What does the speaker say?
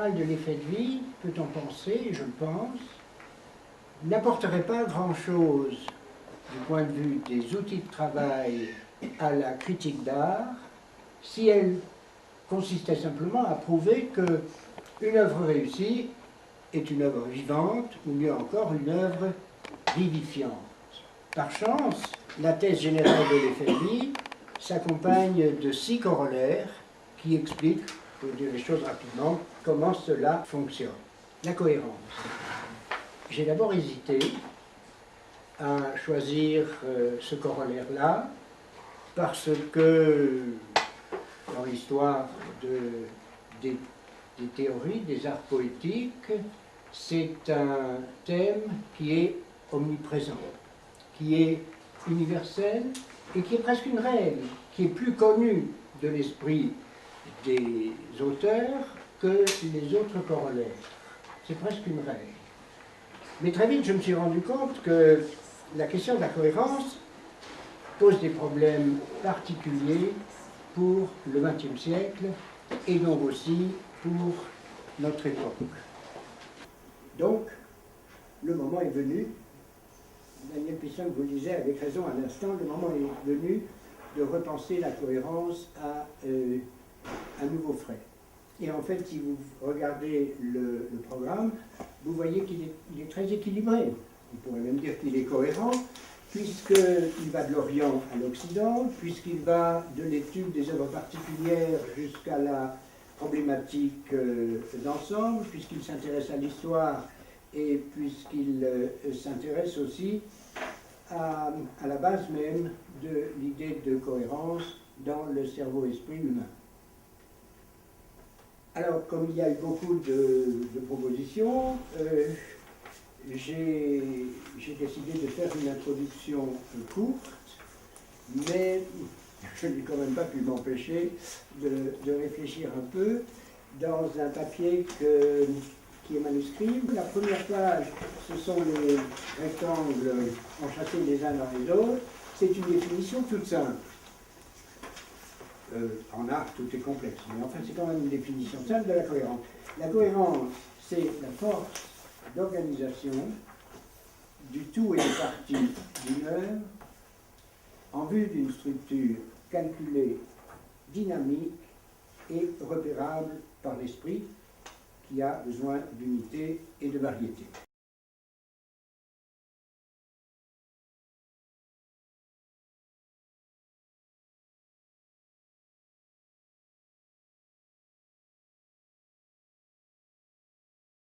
générale de l'effet de vie, peut-on penser, je le pense, n'apporterait pas grand-chose du point de vue des outils de travail à la critique d'art si elle consistait simplement à prouver qu'une œuvre réussie est une œuvre vivante, ou mieux encore, une œuvre vivifiante. Par chance, la thèse générale de l'effet de vie s'accompagne de 6 corollaires qui expliquent, pour dire les choses rapidement, comment cela fonctionne. La cohérence. J'ai d'abord hésité à choisir ce corollaire-là, parce que dans l'histoire des théories, des arts poétiques, c'est un thème qui est omniprésent, qui est universel et qui est presque une règle, qui est plus connue de l'esprit des auteurs que les autres corollaires. C'est presque une règle. Mais très vite, je me suis rendu compte que la question de la cohérence pose des problèmes particuliers pour le XXe siècle et donc aussi pour notre époque. Donc, le moment est venu, Daniel Pisson vous le disait avec raison à l'instant, le moment est venu de repenser la cohérence à un nouveau frais. Et en fait, si vous regardez le programme, vous voyez qu'il est très équilibré. On pourrait même dire qu'il est cohérent, puisqu'il va de l'Orient à l'Occident, puisqu'il va de l'étude des œuvres particulières jusqu'à la problématique d'ensemble, puisqu'il s'intéresse à l'histoire et puisqu'il s'intéresse aussi à la base même de l'idée de cohérence dans le cerveau-esprit humain. Alors, comme il y a eu beaucoup de propositions, j'ai décidé de faire une introduction courte, mais je n'ai quand même pas pu m'empêcher de réfléchir un peu dans un papier qui est manuscrit. La première page, ce sont les rectangles enchâssés les uns dans les autres. C'est une définition toute simple. En art, tout est complexe, mais enfin, c'est quand même une définition simple de la cohérence. La cohérence, c'est la force d'organisation du tout et des parties d'une œuvre en vue d'une structure calculée, dynamique et repérable par l'esprit qui a besoin d'unité et de variété.